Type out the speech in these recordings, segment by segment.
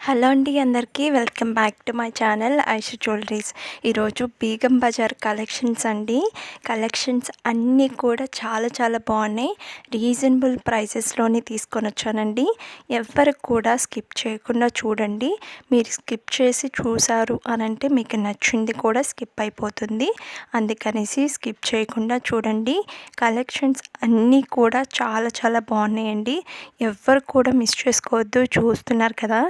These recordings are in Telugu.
హలో అండి, అందరికీ welcome back to my channel Aishujewelleries. ఈరోజు బేగం బజార్ కలెక్షన్స్ అండి. కలెక్షన్స్ అన్నీ కూడా చాలా చాలా బాగున్నాయి. రీజనబుల్ ప్రైసెస్లోనే తీసుకొని వచ్చానండి. ఎవ్వరు కూడా స్కిప్ చేయకుండా చూడండి. మీరు స్కిప్ చేసి చూసారు అని అంటే మీకు నచ్చింది కూడా స్కిప్ అయిపోతుంది. అందుకనేసి స్కిప్ చేయకుండా చూడండి. కలెక్షన్స్ అన్నీ కూడా చాలా చాలా బాగున్నాయండి. ఎవ్వరు కూడా మిస్ చేసుకోవద్దు. చూస్తున్నారు కదా,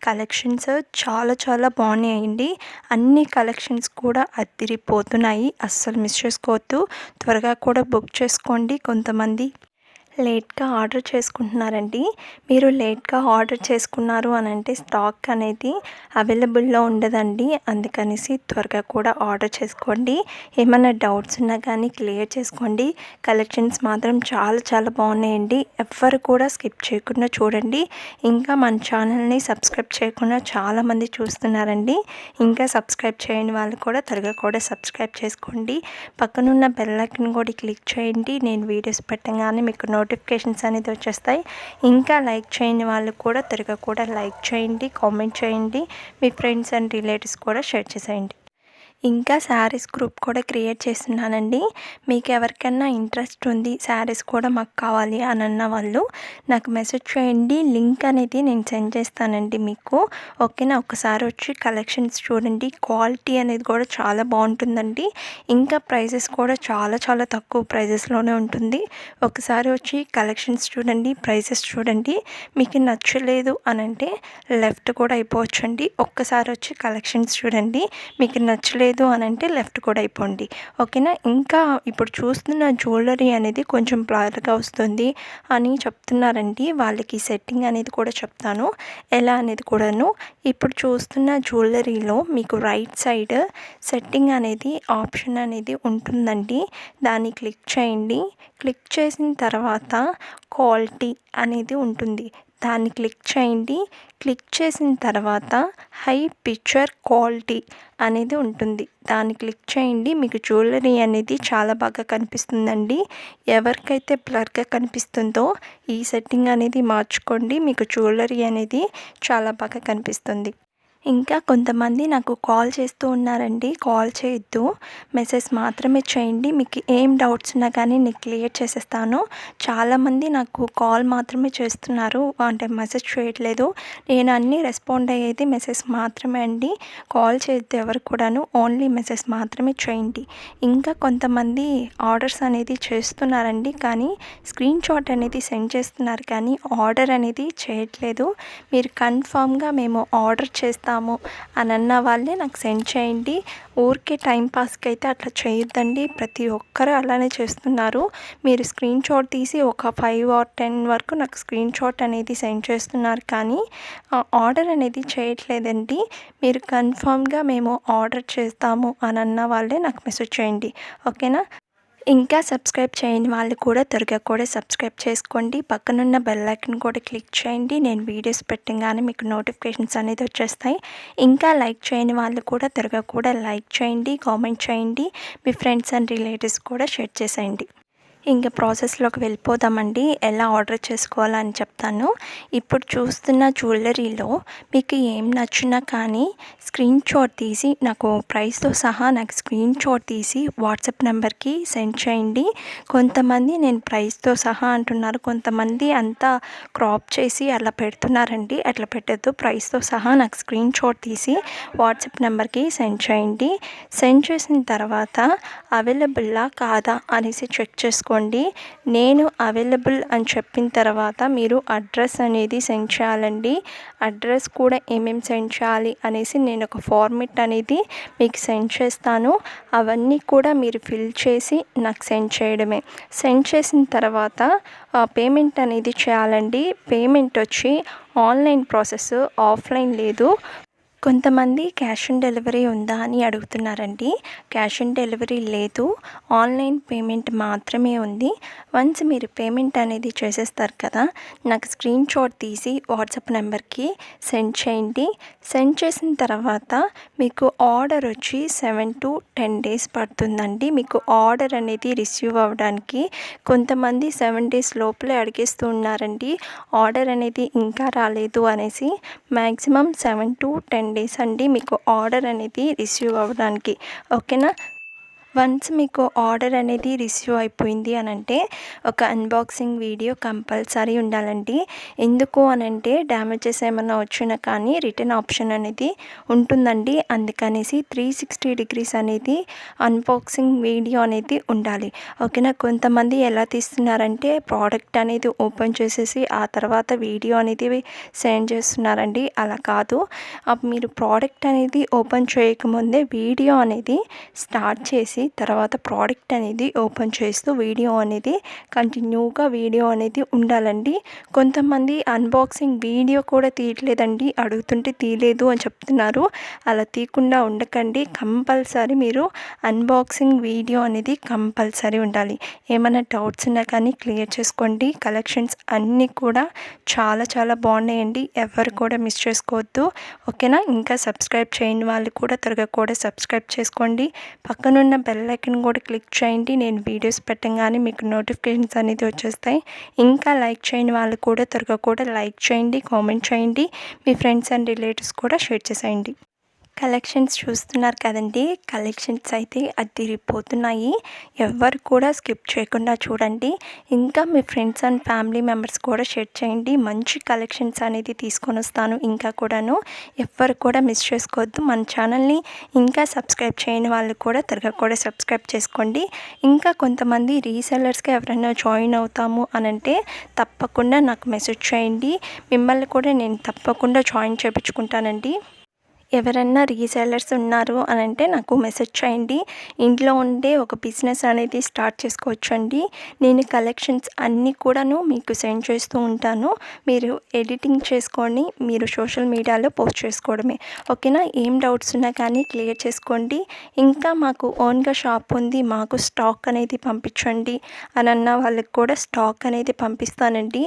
కలెక్షన్స్ చాలా చాలా బాగున్నాయండి. అన్ని కలెక్షన్స్ కూడా అదిరిపోతున్నాయి. అస్సలు మిస్ చేసుకోవద్దు. త్వరగా కూడా బుక్ చేసుకోండి. కొంతమంది లేట్గా ఆర్డర్ చేసుకుంటున్నారండి. మీరు లేట్గా ఆర్డర్ చేసుకున్నారు అని అంటే స్టాక్ అనేది అవైలబుల్లో ఉండదండి. అందుకనేసి త్వరగా కూడా ఆర్డర్ చేసుకోండి. ఏమైనా డౌట్స్ ఉన్నా కానీ క్లియర్ చేసుకోండి. కలెక్షన్స్ మాత్రం చాలా చాలా బాగున్నాయండి. ఎవ్వరు కూడా స్కిప్ చేయకుండా చూడండి. ఇంకా మన ఛానల్ని సబ్స్క్రైబ్ చేయకుండా చాలామంది చూస్తున్నారండి. ఇంకా సబ్స్క్రైబ్ చేయని వాళ్ళు కూడా త్వరగా కూడా సబ్స్క్రైబ్ చేసుకోండి. పక్కనున్న బెల్ ఐకాన్ కూడా క్లిక్ చేయండి. నేను వీడియోస్ పెట్టగానే మీకు నోటిఫికేషన్స్ అనేది వచ్చేస్తాయి. ఇంకా లైక్ చేయని వాళ్ళు కూడా త్వరగా కూడా లైక్ చేయండి, కామెంట్ చేయండి. మీ ఫ్రెండ్స్ అండ్ రిలేటివ్స్ కూడా షేర్ చేసేయండి. ఇంకా శారీస్ గ్రూప్ కూడా క్రియేట్ చేస్తున్నానండి. మీకు ఎవరికైనా ఇంట్రెస్ట్ ఉంది, శారీస్ కూడా మాకు కావాలి అని అన్న వాళ్ళు నాకు మెసేజ్ చేయండి. లింక్ అనేది నేను సెండ్ చేస్తానండి మీకు. ఓకేనా, ఒకసారి వచ్చి కలెక్షన్స్ చూడండి. క్వాలిటీ అనేది కూడా చాలా బాగుంటుందండి. ఇంకా ప్రైజెస్ కూడా చాలా చాలా తక్కువ ప్రైజెస్లోనే ఉంటుంది. ఒకసారి వచ్చి కలెక్షన్స్ చూడండి, ప్రైజెస్ చూడండి. మీకు నచ్చలేదు అని అంటే లెఫ్ట్ కూడా అయిపోవచ్చండి. ఒక్కసారి వచ్చి కలెక్షన్స్ చూడండి. మీకు నచ్చలేదు అని అంటే లెఫ్ట్ కూడా అయిపోండి. ఓకేనా. ఇంకా ఇప్పుడు చూస్తున్న జ్యువెలరీ అనేది కొంచెం బ్లర్గా వస్తుంది అని చెప్తున్నారండి. వాళ్ళకి సెట్టింగ్ అనేది కూడా చెప్తాను ఎలా అనేది కూడాను. ఇప్పుడు చూస్తున్న జ్యువెలరీలో మీకు రైట్ సైడ్ సెట్టింగ్ అనేది ఆప్షన్ అనేది ఉంటుందండి. దాన్ని క్లిక్ చేయండి. క్లిక్ చేసిన తర్వాత క్వాలిటీ అనేది ఉంటుంది. దాన్ని క్లిక్ చేయండి. క్లిక్ చేసిన తర్వాత హై పిక్చర్ క్వాలిటీ అనేది ఉంటుంది. దాన్ని క్లిక్ చేయండి. మీకు జ్యువెలరీ అనేది చాలా బాగా కనిపిస్తుందండి. ఎవరికైతే బ్లర్గా కనిపిస్తుందో ఈ సెట్టింగ్ అనేది మార్చుకోండి. మీకు జ్యువెలరీ అనేది చాలా బాగా కనిపిస్తుంది. ఇంకా కొంతమంది నాకు కాల్ చేస్తూ ఉన్నారండి. కాల్ చేయొద్దు, మెసేజ్ మాత్రమే చేయండి. మీకు ఏం డౌట్స్ ఉన్నా కానీ నేను క్లియర్ చేసేస్తాను. చాలామంది నాకు కాల్ మాత్రమే చేస్తున్నారు, అంటే మెసేజ్ చేయట్లేదు. నేను అన్నీ రెస్పాండ్ అయ్యేది మెసేజ్ మాత్రమే అండి. కాల్ చేయొద్దు ఎవరు కూడాను, ఓన్లీ మెసేజ్ మాత్రమే చేయండి. ఇంకా కొంతమంది ఆర్డర్స్ అనేది చేస్తున్నారండి, కానీ స్క్రీన్ షాట్ అనేది సెండ్ చేస్తున్నారు కానీ ఆర్డర్ అనేది చేయట్లేదు. మీరు కన్ఫామ్గా మేము ఆర్డర్ చేస్తాము అని అన్న వాళ్ళే నాకు సెండ్ చేయండి. ఊరికే టైంపాస్కి అయితే అట్లా చేయొద్దండి. ప్రతి ఒక్కరు అలానే చేస్తున్నారు. మీరు స్క్రీన్ షాట్ తీసి ఒక 5 or 10 వరకు నాకు స్క్రీన్ షాట్ అనేది సెండ్ చేస్తున్నారు కానీ ఆర్డర్ అనేది చేయట్లేదండి. మీరు కన్ఫామ్గా మేము ఆర్డర్ చేస్తాము అని అన్న వాళ్ళే నాకు మెసేజ్ చేయండి. ఓకేనా. ఇంకా సబ్స్క్రైబ్ చేయని వాళ్ళు కూడా త్వరగా కూడా సబ్స్క్రైబ్ చేసుకోండి. పక్కనున్న బెల్ ఐకాన్ కూడా క్లిక్ చేయండి. నేను వీడియోస్ పెట్టగానే మీకు నోటిఫికేషన్స్ అనేది వచ్చేస్తాయి. ఇంకా లైక్ చేయని వాళ్ళు కూడా త్వరగా కూడా లైక్ చేయండి, కామెంట్ చేయండి. మీ ఫ్రెండ్స్ అండ్ రిలేటివ్స్ కూడా షేర్ చేసేయండి. ఇంకా ప్రాసెస్లోకి వెళ్ళిపోదామండి. ఎలా ఆర్డర్ చేసుకోవాలని చెప్తాను. ఇప్పుడు చూస్తున్న జ్యువెలరీలో మీకు ఏం నచ్చినా కానీ స్క్రీన్ షాట్ తీసి నాకు ప్రైస్తో సహా నాకు స్క్రీన్ షాట్ తీసి వాట్సాప్ నెంబర్కి సెండ్ చేయండి. కొంతమంది నేను ప్రైస్తో సహా అంటున్నారు, కొంతమంది అంతా క్రాప్ చేసి అలా పెడుతున్నారండి. అట్లా పెట్టద్దు. ప్రైస్తో సహా నాకు స్క్రీన్ షాట్ తీసి వాట్సాప్ నెంబర్కి సెండ్ చేయండి. సెండ్ చేసిన తర్వాత అవైలబుల్లా కాదా అనేసి చెక్ చేసుకోండి. నేను అవైలబుల్ అని చెప్పిన తర్వాత మీరు అడ్రస్ అనేది సెండ్ చేయాలండి. అడ్రస్ కూడా ఏమేమి సెండ్ చేయాలి అనేసి నేను ఒక ఫార్మెట్ అనేది మీకు సెండ్ చేస్తాను. అవన్నీ కూడా మీరు ఫిల్ చేసి నాకు సెండ్ చేయడమే. సెండ్ చేసిన తర్వాత పేమెంట్ అనేది చేయాలండి. పేమెంట్ వచ్చి ఆన్లైన్ ప్రాసెస్, ఆఫ్లైన్ లేదు. కొంతమంది క్యాష్ ఆన్ డెలివరీ ఉందా అని అడుగుతున్నారండి. క్యాష్ ఆన్ డెలివరీ లేదు, ఆన్లైన్ పేమెంట్ మాత్రమే ఉంది. వన్స్ మీరు పేమెంట్ అనేది చేసేస్తారు కదా, నాకు స్క్రీన్ షాట్ తీసి వాట్సాప్ నెంబర్కి సెండ్ చేయండి. సెండ్ చేసిన తర్వాత మీకు ఆర్డర్ వచ్చి 7 to 10 days పడుతుందండి. మీకు ఆర్డర్ అనేది రిసీవ్ అవ్వడానికి కొంతమంది 7 days లోపలే అడిగేస్తూ ఉన్నారండి. ఆర్డర్ అనేది ఇంకా రాలేదు అనేసి. మ్యాక్సిమం 7 to 10 days అండి మీకు ఆర్డర్ అనేది రిసీవ్ అవ్వడానికి. ఓకేనా. వన్స్ మీకు ఆర్డర్ అనేది రిసీవ్ అయిపోయింది అని అంటే ఒక అన్బాక్సింగ్ వీడియో కంపల్సరీ ఉండాలండి. ఎందుకు అనంటే డ్యామేజెస్ ఏమైనా వచ్చినా కానీ రిటర్న్ ఆప్షన్ అనేది ఉంటుందండి. అందుకనేసి 360 degrees అనేది అన్బాక్సింగ్ వీడియో అనేది ఉండాలి. ఓకేనా. కొంతమంది ఎలా తీస్తున్నారంటే ప్రోడక్ట్ అనేది ఓపెన్ చేసేసి ఆ తర్వాత వీడియో అనేది సెండ్ చేస్తున్నారండి. అలా కాదు, మీరు ప్రోడక్ట్ అనేది ఓపెన్ చేయకముందే వీడియో అనేది స్టార్ట్ చేసి తర్వాత ప్రోడక్ట్ అనేది ఓపెన్ చేస్తూ వీడియో అనేది కంటిన్యూగా వీడియో అనేది ఉండాలండి. కొంతమంది అన్బాక్సింగ్ వీడియో కూడా తీయట్లేదండి, అడుగుతుంటే తీయలేదు అని చెప్తున్నారు. అలా తీయకుండా ఉండకండి. కంపల్సరీ మీరు అన్బాక్సింగ్ వీడియో అనేది కంపల్సరీ ఉండాలి. ఏమైనా డౌట్స్ ఉన్నా కానీ క్లియర్ చేసుకోండి. కలెక్షన్స్ అన్నీ కూడా చాలా చాలా బాగున్నాయండి. ఎవరు కూడా మిస్ చేసుకోవద్దు. ఓకేనా. ఇంకా సబ్స్క్రైబ్ చేయని వాళ్ళు కూడా త్వరగా కూడా సబ్స్క్రైబ్ చేసుకోండి. పక్కనున్న బెల్ ఐకాన్ కూడా క్లిక్ చేయండి. నేను వీడియోస్ పెట్టగానే మీకు నోటిఫికేషన్స్ అనేది వచ్చేస్తాయి. ఇంకా లైక్ చేయని వాళ్ళు కూడా త్వరగా కూడా లైక్ చేయండి, కామెంట్ చేయండి. మీ ఫ్రెండ్స్ అండ్ రిలేటివ్స్ కూడా షేర్ చేసేయండి. కలెక్షన్స్ చూస్తున్నారు కదండి. కలెక్షన్స్ అయితే అదిరిపోతున్నాయి. ఎవ్వరు కూడా స్కిప్ చేయకుండా చూడండి. ఇంకా మీ ఫ్రెండ్స్ అండ్ ఫ్యామిలీ మెంబర్స్ కూడా షేర్ చేయండి. మంచి కలెక్షన్స్ అనేది తీసుకొని వస్తాను. ఇంకా కూడాను ఎవ్వరు కూడా మిస్ చేసుకోవద్దు. మన ఛానల్ని ఇంకా సబ్స్క్రైబ్ చేయని వాళ్ళు కూడా త్వరగా కూడా సబ్స్క్రైబ్ చేసుకోండి. ఇంకా కొంతమంది రీసెల్లర్స్కి ఎవరైనా జాయిన్ అవుతాము అనంటే తప్పకుండా నాకు మెసేజ్ చేయండి. మిమ్మల్ని కూడా నేను తప్పకుండా జాయిన్ చేయించుకుంటానండి. ఎవరైనా రీసెల్లర్స్ ఉన్నారు అని అంటే నాకు మెసేజ్ చేయండి. ఇంట్లో ఉండే ఒక బిజినెస్ అనేది స్టార్ట్ చేసుకోవచ్చు అండి. నేను కలెక్షన్స్ అన్నీ కూడాను మీకు సెండ్ చేస్తూ ఉంటాను. మీరు ఎడిటింగ్ చేసుకొని మీరు సోషల్ మీడియాలో పోస్ట్ చేసుకోవడమే. ఓకేనా. ఏం డౌట్స్ ఉన్నా కానీ క్లియర్ చేసుకోండి. ఇంకా మాకు ఓన్గా షాప్ ఉంది, మాకు స్టాక్ అనేది పంపించండి అని అన్న వాళ్ళకి కూడా స్టాక్ అనేది పంపిస్తానండి.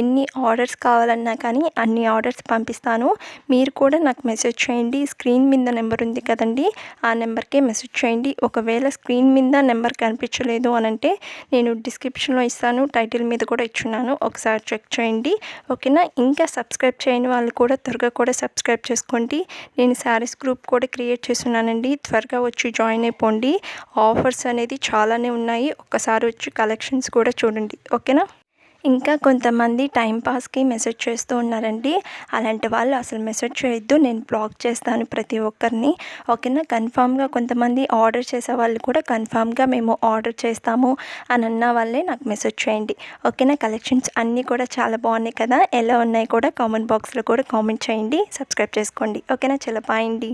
ఎన్ని ఆర్డర్స్ కావాలన్నా కానీ అన్ని ఆర్డర్స్ పంపిస్తాను. మీరు కూడా నాకు మెసేజ్ చేయండి. స్క్రీన్ మీద నెంబర్ ఉంది కదండి, ఆ నెంబర్కే మెసేజ్ చేయండి. ఒకవేళ స్క్రీన్ మీద నెంబర్ కనిపించలేదు అని అంటే నేను డిస్క్రిప్షన్లో ఇస్తాను, టైటిల్ మీద కూడా ఇచ్చున్నాను, ఒకసారి చెక్ చేయండి. ఓకేనా. ఇంకా సబ్స్క్రైబ్ చేయని వాళ్ళు కూడా త్వరగా కూడా సబ్స్క్రైబ్ చేసుకోండి. నేను శారీస్ గ్రూప్ కూడా క్రియేట్ చేస్తున్నానండి. త్వరగా వచ్చి జాయిన్ అయిపోండి. ఆఫర్స్ అనేది చాలానే ఉన్నాయి. ఒక్కసారి వచ్చి కలెక్షన్స్ కూడా చూడండి. ఓకేనా. ఇంకా కొంతమంది టైంపాస్కి మెసేజ్ చేస్తూ ఉన్నారండి. అలాంటి వాళ్ళు అసలు మెసేజ్ చేయొద్దు, నేను బ్లాక్ చేస్తాను ప్రతి ఒక్కరిని. ఓకేనా. కన్ఫామ్గా కొంతమంది ఆర్డర్ చేసే వాళ్ళు కూడా కన్ఫామ్గా మేము ఆర్డర్ చేస్తాము అని అన్న వాళ్ళే నాకు మెసేజ్ చేయండి. ఓకేనా. కలెక్షన్స్ అన్నీ కూడా చాలా బాగున్నాయి కదా, ఎలా ఉన్నాయి కూడా కామెంట్ బాక్స్లో కూడా కామెంట్ చేయండి. సబ్స్క్రైబ్ చేసుకోండి. ఓకేనా. చాలా బాయ్ అండి.